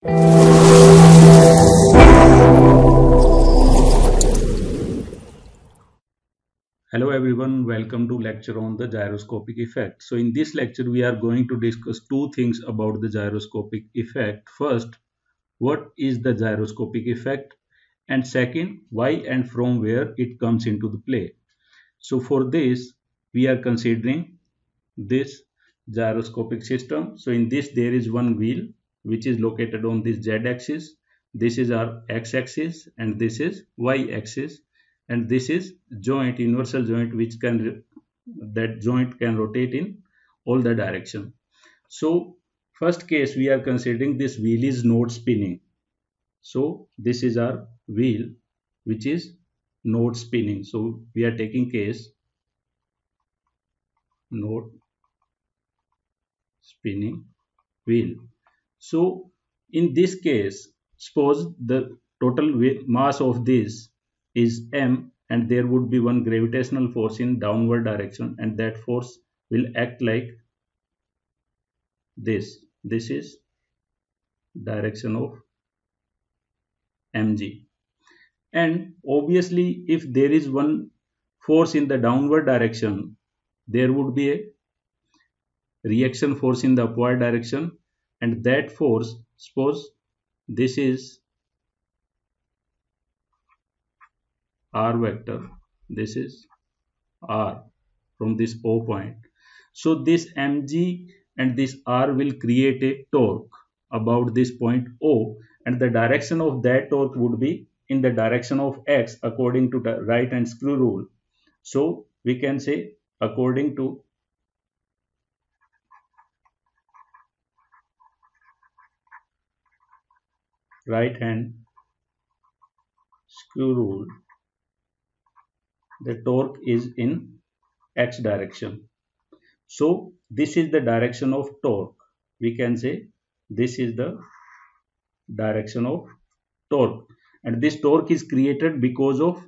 Hello everyone, welcome to lecture on the gyroscopic effect. So in this lecture we are going to discuss two things about the gyroscopic effect. First, what is the gyroscopic effect, and second, why and from where it comes into the play. So for this we are considering this gyroscopic system. So in this there is one wheel which is located on this z axis. This is our x axis and this is y axis, and this is joint, universal joint, which can that joint can rotate in all the direction. So first case we are considering this wheel is not spinning. So this is our wheel which is not spinning. So we are taking case not spinning wheel. So in this case, suppose the total mass of this is m, and there would be one gravitational force in downward direction, and that force will act like this. This is direction of mg. And obviously if there is one force in the downward direction, there would be a reaction force in the upward direction, and that force, suppose this is r vector, this is r from this O point. So this mg and this r will create a torque about this point O, and the direction of that torque would be in the direction of x according to the right hand screw rule. So we can say according to right hand screw rule, the torque is in x direction. So this is the direction of torque. We can say this is the direction of torque, and this torque is created because of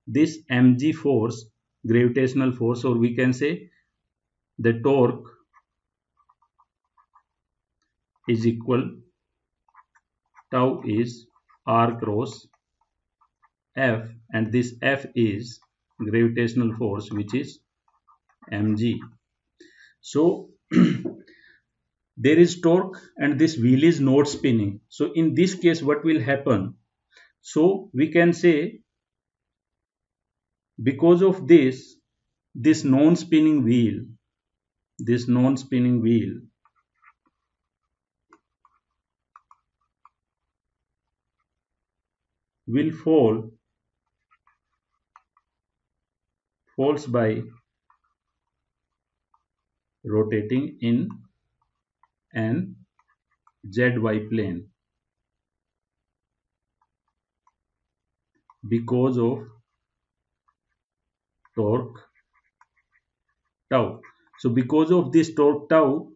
this mg force, gravitational force, or we can say the torque is equal tau is r cross f, and this f is gravitational force which is mg. So there is torque and this wheel is not spinning. So in this case what will happen? So we can say because of this non-spinning wheel, will falls by rotating in an zy plane because of torque tau. So because of this torque tau,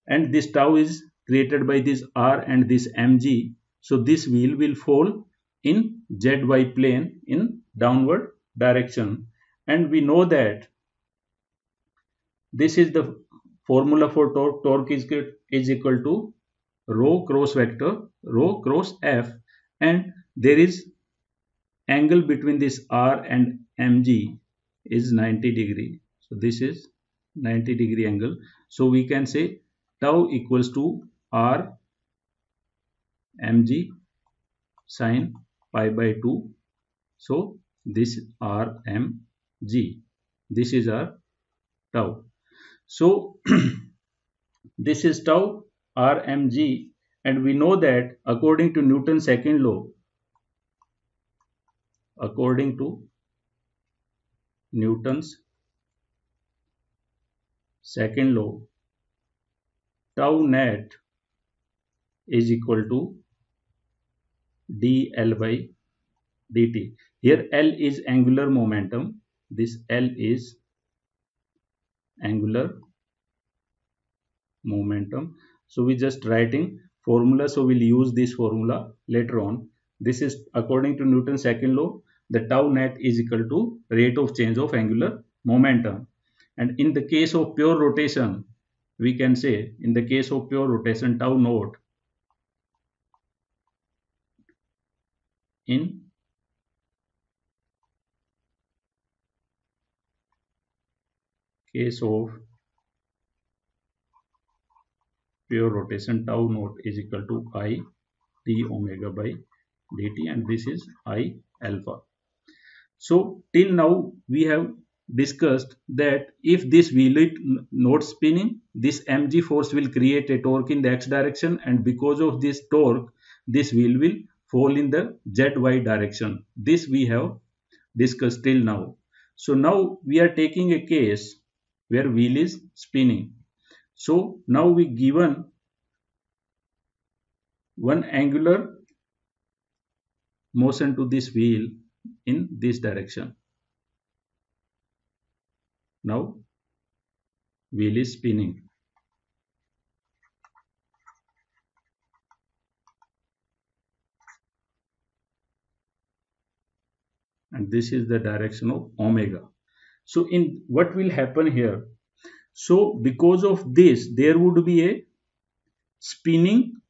and this tau is created by this r and this mg, so this wheel will fall in zy plane in downward direction. And we know that this is the formula for torque. Torque is equal to rho cross vector, rho cross f, and there is angle between this r and mg is 90 degree. So this is 90 degree angle. So we can say tau equals to r mg sine pi by 2. So this r mg, this is our tau. So this is tau r mg, and we know that according to Newton's second law, tau net is equal to dl by dt. Here L is angular momentum, this L is angular momentum. So we just writing formula, so we'll use this formula later on. This is according to Newton's second law, the tau net is equal to rate of change of angular momentum. And in the case of pure rotation, we can say in the case of pure rotation tau naught in case of pure rotation, tau naught is equal to I d omega by dt, and this is I alpha. So till now we have discussed that if this wheel is not spinning, this mg force will create a torque in the x direction, and because of this torque this wheel will fall in the zy direction. This we have discussed till now. So now we are taking a case where wheel is spinning. So now we given one angular motion to this wheel in this direction. Now wheel is spinning, and this is the direction of omega. So in what will happen here? So because of this there would be a spinning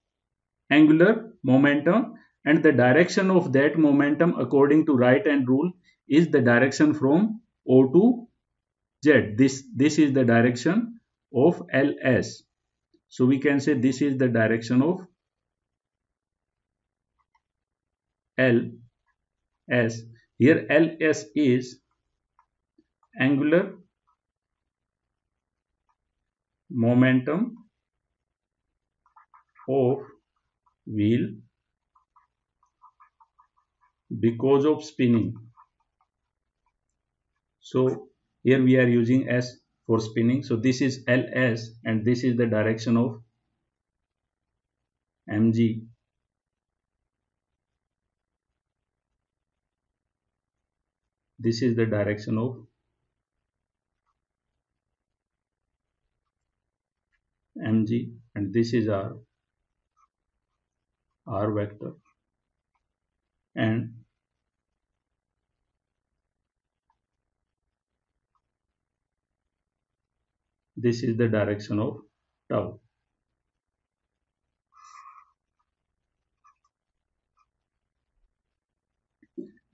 angular momentum, and the direction of that momentum according to right hand rule is the direction from O to Z. This is the direction of LS. So we can say this is the direction of LS. Here LS is angular momentum of wheel because of spinning. So here we are using S for spinning. So this is LS, and this is the direction of mg. This is the direction of mg, and this is our r vector, and this is the direction of tau.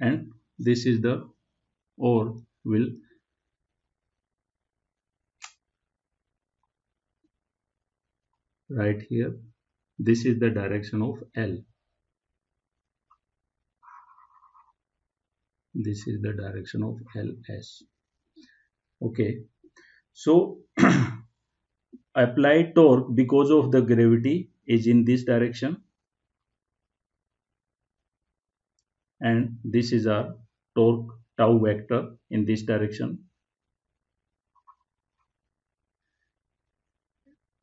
And this is the or will right here. This is the direction of L. This is the direction of LS. Okay. So applied torque because of the gravity is in this direction, and this is our torque tau vector in this direction.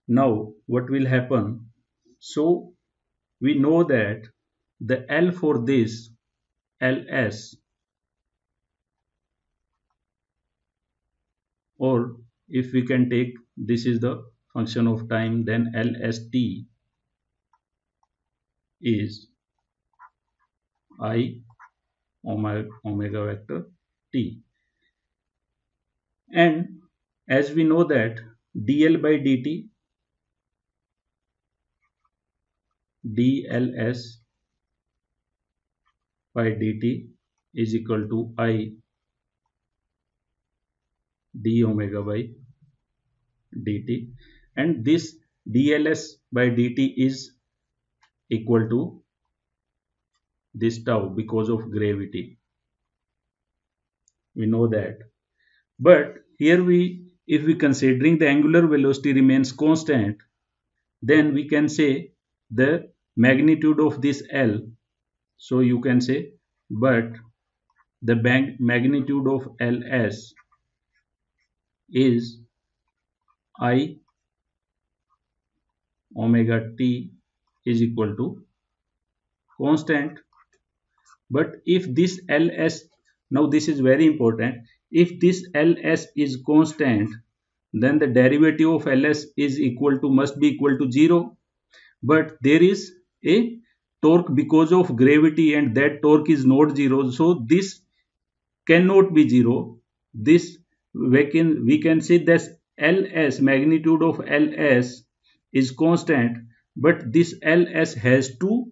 Now what will happen? So we know that the L for this LS, or if we can take this is the function of time, then LST is I omega vector t. And as we know that dl by dt, dls by dt is equal to I d omega by dt, and this dls by dt is equal to this tau because of gravity. We know that. But here if we considering the angular velocity remains constant, then we can say the magnitude of this L. So you can say, but the magnitude of LS is I omega t is equal to constant. But if this LS, now this is very important, if this LS is constant, then the derivative of LS is must be equal to 0. But there is a torque because of gravity, and that torque is not 0. So this cannot be 0. This we can say that LS, magnitude of LS is constant, but this LS has to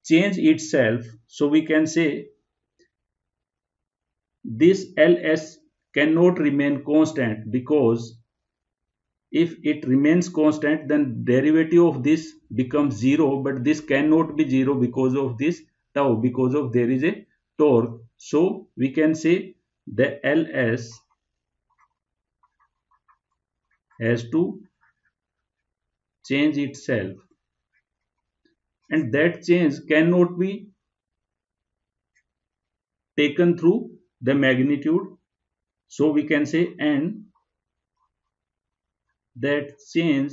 change itself, so we can say this ls cannot remain constant, because if it remains constant then derivative of this becomes 0, but this cannot be 0 because of this tau, because of there is a torque. So we can say the ls has to change itself, and that change cannot be taken through the magnitude. So we can say, and that change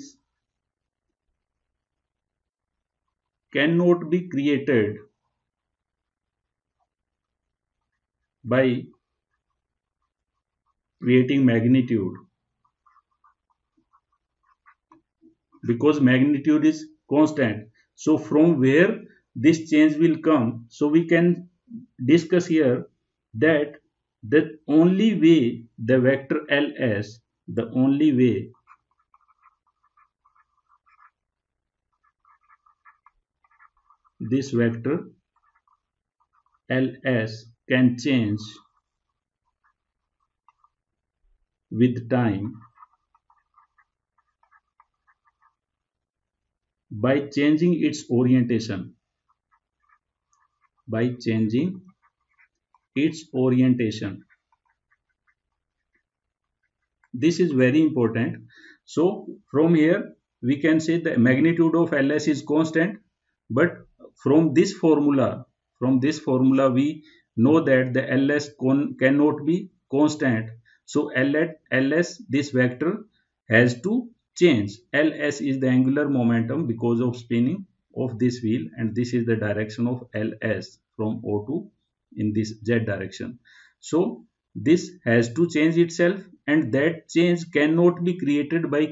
cannot be created by creating magnitude, because magnitude is constant. So from where this change will come, so we can discuss here that the only way the vector ls, the only way this vector ls can change with time, by changing its orientation, by changing its orientation. This is very important. So from here we can say the magnitude of ls is constant, but from this formula, we know that the ls cannot be constant. So ls, this vector, has to change. ls is the angular momentum because of spinning of this wheel, and this is the direction of ls from o to in this z direction. So this has to change itself, and that change cannot be created by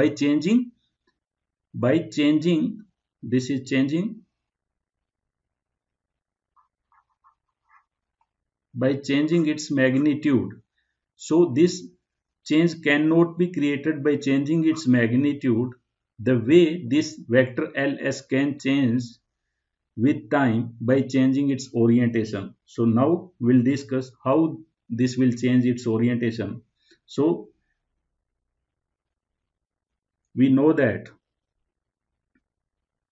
changing, this is changing, by changing its magnitude. So this change cannot be created by changing its magnitude, the way this vector ls can change with time by changing its orientation. So now we'll discuss how this will change its orientation. So we know that,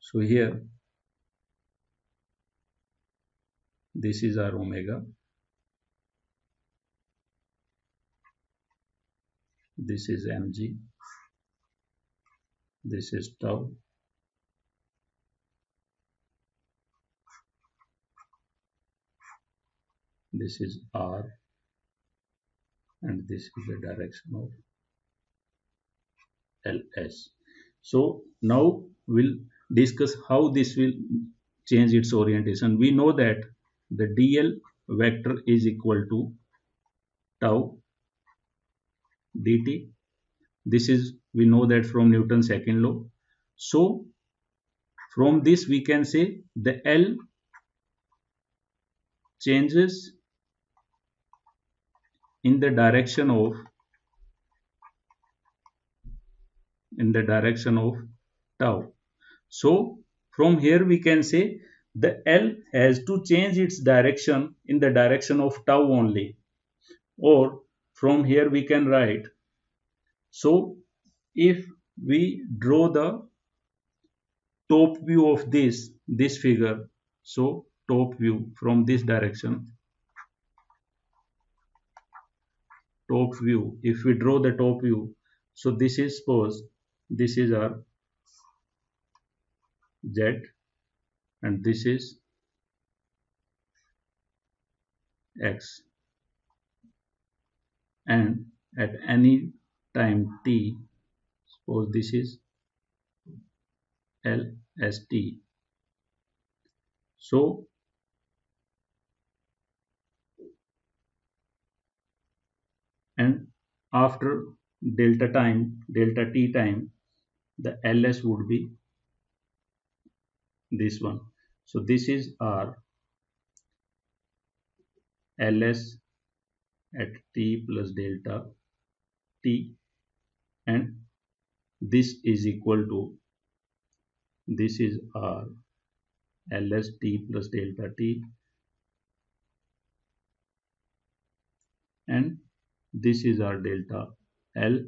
so here this is our omega, this is mg, this is tau, this is r, and this is the direction of ls. So now we'll discuss how this will change its orientation. We know that the dl vector is equal to tau dt. This is, we know that from Newton's second law. So from this we can say the l changes in the direction of tau. So from here we can say the L has to change its direction in the direction of tau only. Or from here we can write, so if we draw the top view of this figure, so top view from this direction, top view, if we draw the top view, so this is, suppose this is our z, and this is x, and at any time t, suppose this is lst. So and after delta t time, the ls would be this one. So this is our ls at t plus delta t, and this is equal to, this is r ls t plus delta t, and this is our delta L.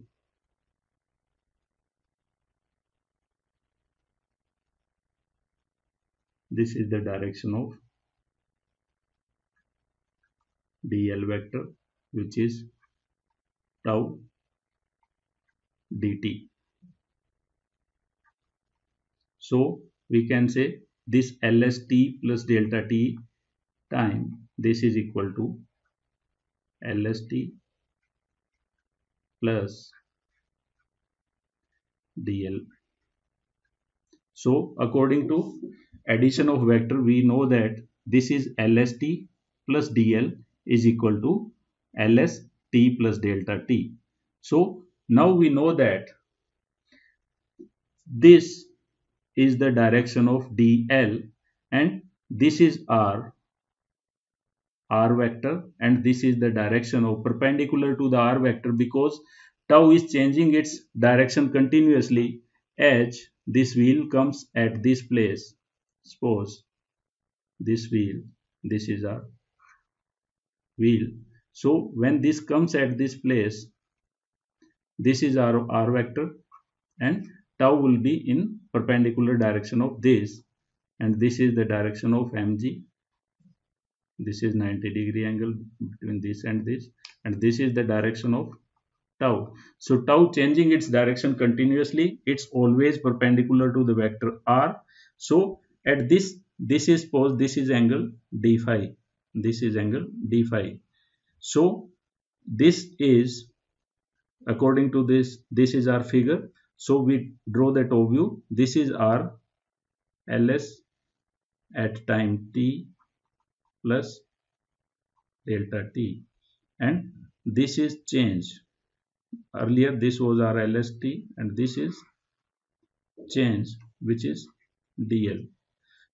This is the direction of dl vector, which is tau dt. So we can say this lst plus delta t time, this is equal to lst plus dl. So according to addition of vector, we know that this is lst plus dl is equal to ls t plus delta t. So now we know that this is the direction of dl, and this is r vector, and this is the direction of perpendicular to the r vector, because tau is changing its direction continuously as this wheel comes at this place. Suppose this wheel, this is our wheel. So when this comes at this place, this is our r vector, and tau will be in perpendicular direction of this, and this is the direction of mg. This is 90-degree angle between this, and this is the direction of tau. So tau changing its direction continuously, it's always perpendicular to the vector r. So at this is, suppose this is angle d phi, this is angle d phi. So this is, according to this is our figure. So we draw the top view. This is our ls at time t plus delta t, and this is change. Earlier this was our lst, and this is change, which is dl.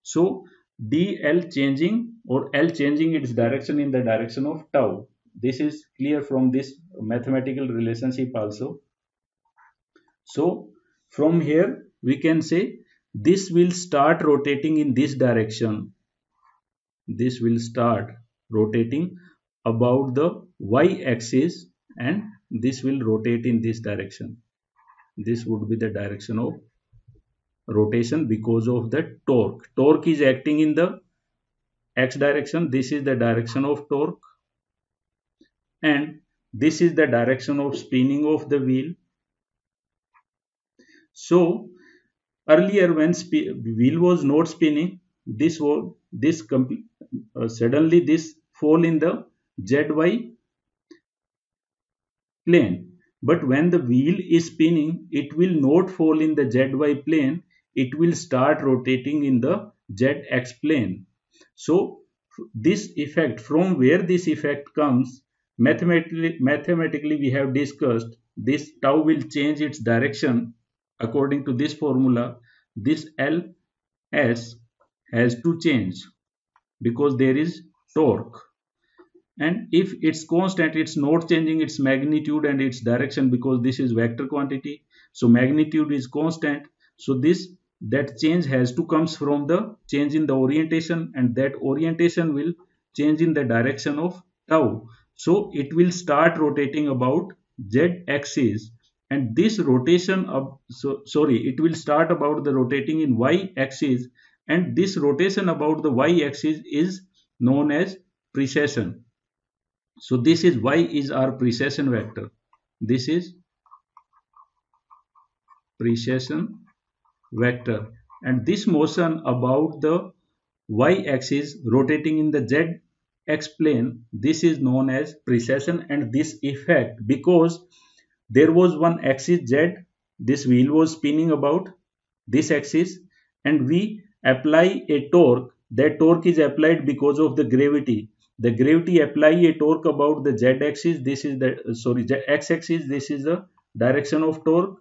So dl changing, or L changing its direction in the direction of tau. This is clear from this mathematical relationship also. So from here we can say this will start rotating in this direction. This will start rotating about the y-axis, and this will rotate in this direction. This would be the direction of rotation because of the torque. Torque is acting in the x direction. This is the direction of torque, and this is the direction of spinning of the wheel. So earlier when wheel was not spinning, suddenly this fall in the zy plane. But when the wheel is spinning, it will not fall in the zy plane. It will start rotating in the zx plane. So this effect, from where this effect comes, mathematically we have discussed, this tau will change its direction according to this formula. This ls has to change because there is torque, and if it's constant, it's not changing its magnitude and its direction, because this is vector quantity. So magnitude is constant. So that change has to comes from the change in the orientation, and that orientation will change in the direction of tau. So it will start rotating about z axis, and this rotation it will start about the rotating in y axis, and this rotation about the y axis is known as precession. So this is y is our precession vector. This is precession vector, and this motion about the y-axis rotating in the z-x plane, this is known as precession. And this effect, because there was one axis z, this wheel was spinning about this axis, and we apply a torque. That torque is applied because of the gravity. The gravity apply a torque about the z-axis. This is the x-axis. This is the direction of torque.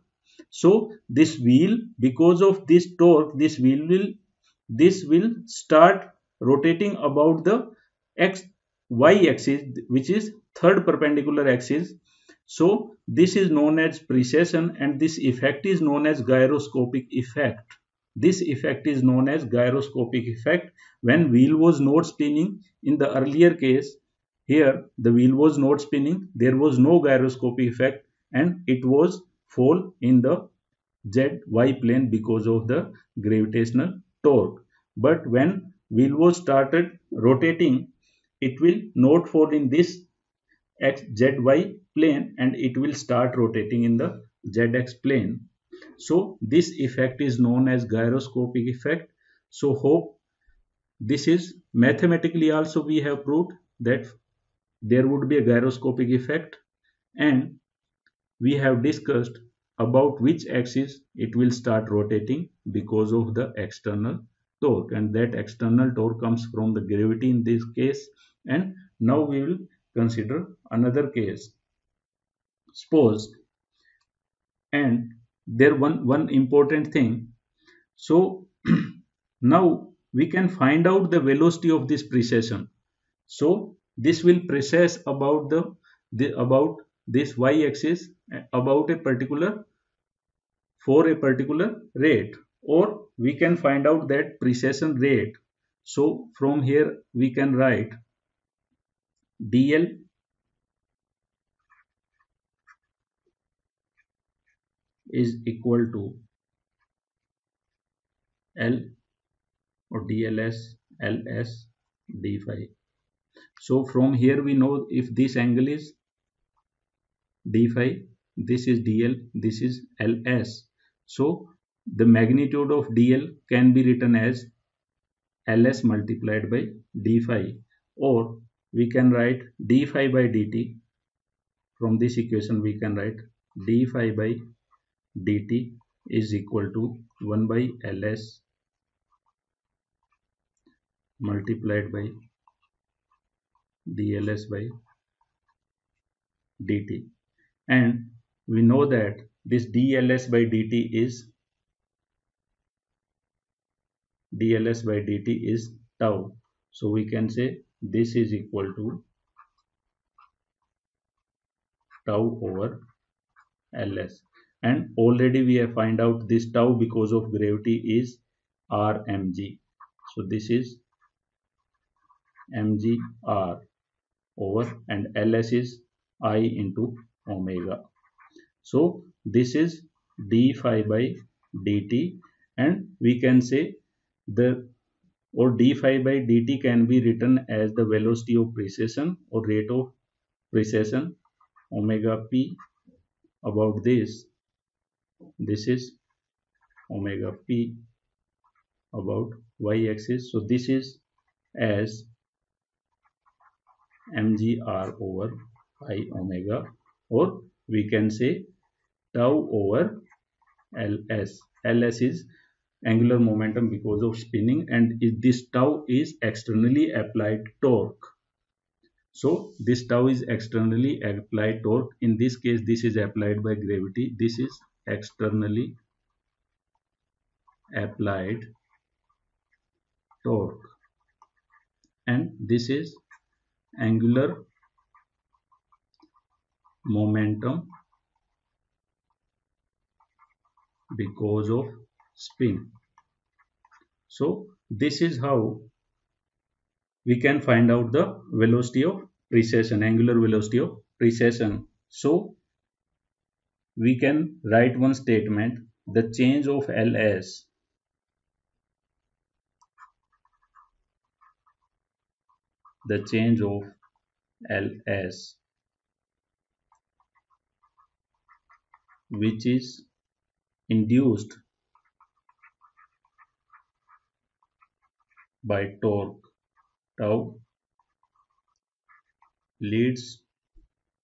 So this wheel, because of this torque, this will start rotating about the y-axis, which is third perpendicular axis. So this is known as precession, and this effect is known as gyroscopic effect. This effect is known as gyroscopic effect. When wheel was not spinning in the earlier case, here the wheel was not spinning, there was no gyroscopic effect, and it was fall in the ZY plane because of the gravitational torque. But when wheel was started rotating, it will not fall in this ZY plane and it will start rotating in the ZX plane. So this effect is known as gyroscopic effect. So hope this is mathematically also we have proved that there would be a gyroscopic effect, and we have discussed about which axis it will start rotating because of the external torque, and that external torque comes from the gravity in this case. And now we will consider another case. Suppose, and there one important thing. So now we can find out the velocity of this precession. So this will precess about about this y-axis about a particular for a particular rate, or we can find out that precession rate. So from here we can write dl is equal to l or dls ls d phi. So from here we know if this angle is d phi, this is dl, this is ls. So the magnitude of dl can be written as ls multiplied by d phi, or we can write d phi by dt. From this equation we can write d phi by dt is equal to 1 by ls multiplied by dls by dt. And we know that this dls by dt is tau. So we can say this is equal to tau over ls, and already we have find out this tau because of gravity is rmg. So this is mgr over, and ls is I into omega. So this is d phi by dt, and we can say the or d phi by dt can be written as the velocity of precession or rate of precession omega p. About this is omega p about y-axis. So this is as mgr over I omega, or we can say tau over ls. Ls is angular momentum because of spinning, and this tau is externally applied torque. So this tau is externally applied torque. In this case this is applied by gravity, this is externally applied torque, and this is angular momentum because of spin. So this is how we can find out the velocity of precession, angular velocity of precession. So we can write one statement: the change of ls which is induced by torque tau leads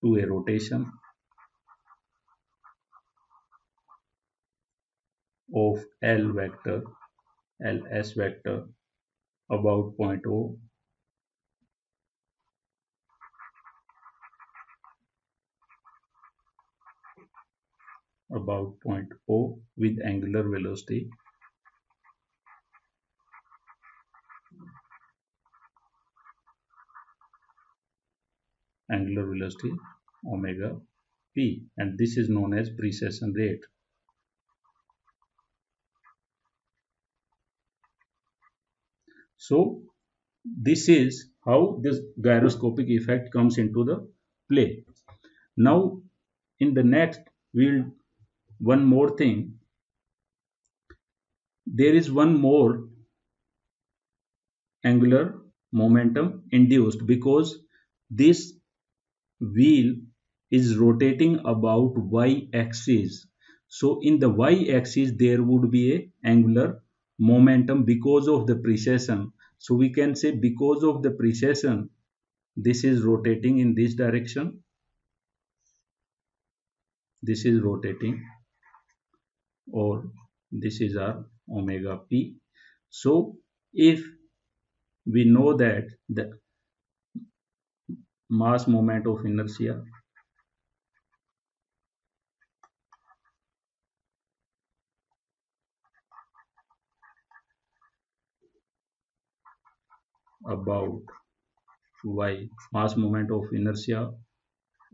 to a rotation of L vector, ls vector about point O with angular velocity omega p, and this is known as precession rate. So this is how this gyroscopic effect comes into the play. Now in the next we'll one more thing. There is one more angular momentum induced because this wheel is rotating about y-axis. So in the y-axis there would be a angular momentum because of the precession. So we can say because of the precession this is rotating in this direction. This is rotating, or this is our omega p. So if we know that the mass moment of inertia about y, mass moment of inertia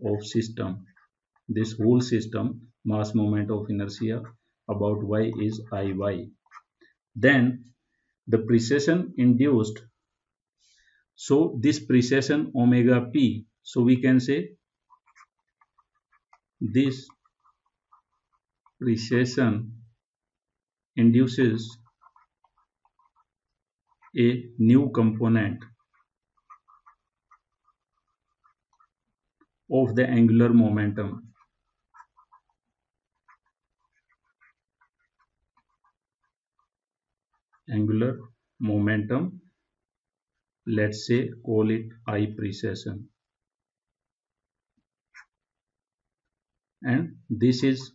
of system, this whole system mass moment of inertia about y is iy, then the precession induced, so this precession omega p, so we can say this precession induces a new component of the angular momentum. Angular momentum, let's say call it I precession, and this is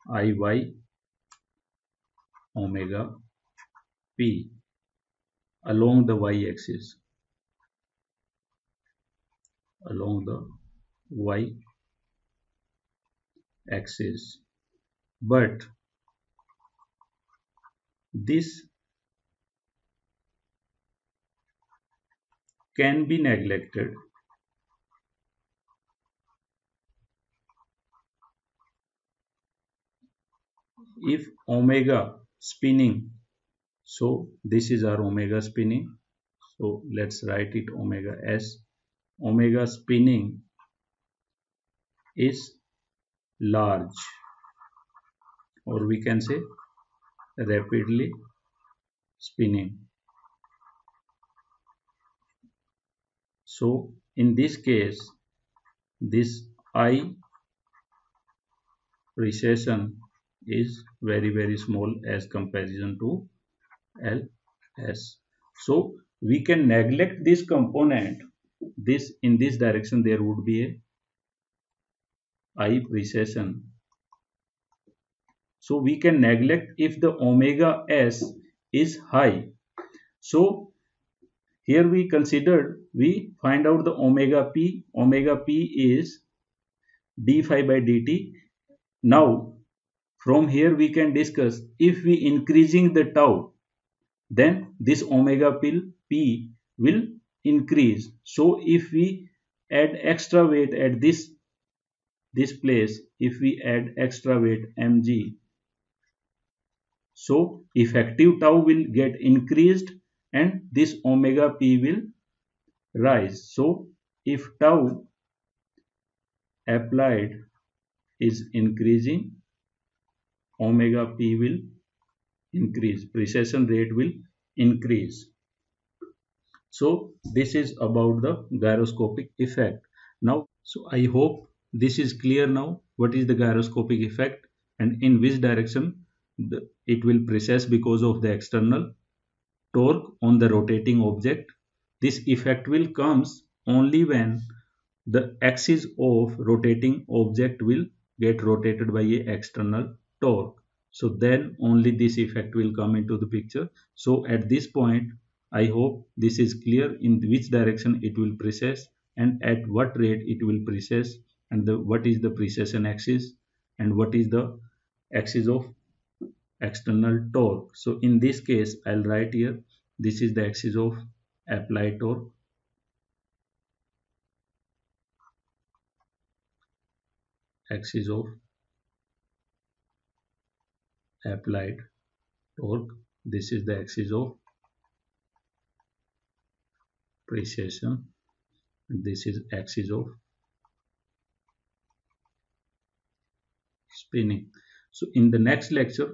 Iy omega p along the y-axis, along the y-axis. But this can be neglected if omega spinning, so this is our omega spinning, so let's write it omega s. Omega spinning is large, or we can say rapidly spinning. So in this case this I precession is very small as comparison to ls. So we can neglect this component. This in this direction there would be a I precession. So we can neglect if the omega s is high. So here we considered, we find out the omega p. Omega p is d phi by dt. Now from here we can discuss if we increasing the tau, then this omega p will increase. So if we add extra weight at this place, if we add extra weight mg, so effective tau will get increased and this omega p will rise. So if tau applied is increasing, omega p will increase, precession rate will increase. So this is about the gyroscopic effect. Now, so I hope this is clear now. What is the gyroscopic effect and in which direction it will precess because of the external torque on the rotating object. This effect will comes only when the axis of rotating object will get rotated by a external torque. So then only this effect will come into the picture. So at this point I hope this is clear in which direction it will precess and at what rate it will precess, and what is the precession axis and what is the axis of external torque. So in this case I'll write here, this is the axis of applied torque, axis of applied torque, this is the axis of precession. This is axis of spinning. So in the next lecture,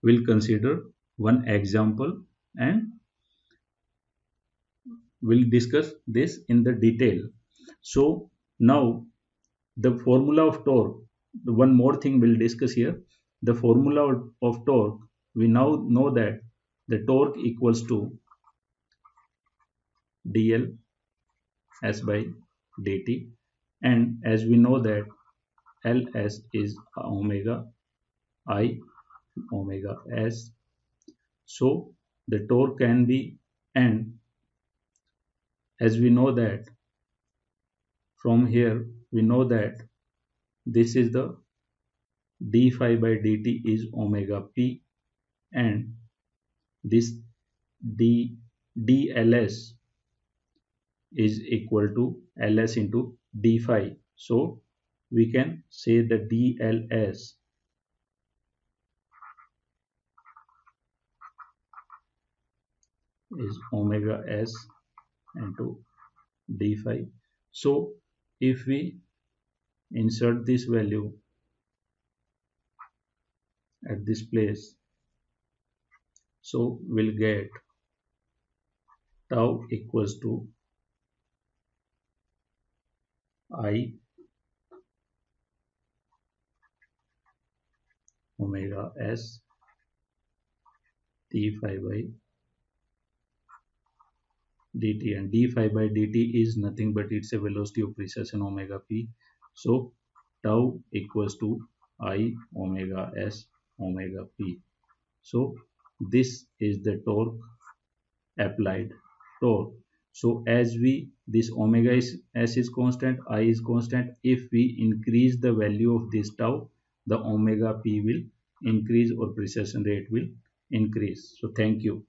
we'll consider one example and we'll discuss this in the detail. So now the formula of torque, the one more thing we'll discuss here. The formula of torque, we now know that the torque equals to dl s by dt, and as we know that ls is omega I omega s, so the torque can be, and as we know that from here we know that this is the d phi by dt is omega p, and this d dls is equal to ls into d phi. So we can say the dls is omega s into d phi. So if we insert this value at this place, so we'll get tau equals to I omega s d phi by dt, and d phi by dt is nothing but it's a velocity of precession omega p. So tau equals to I omega s omega p. So this is the torque, applied torque. So as we, this omega is s is constant, I is constant, if we increase the value of this tau, the omega p will increase or precession rate will increase. So thank you.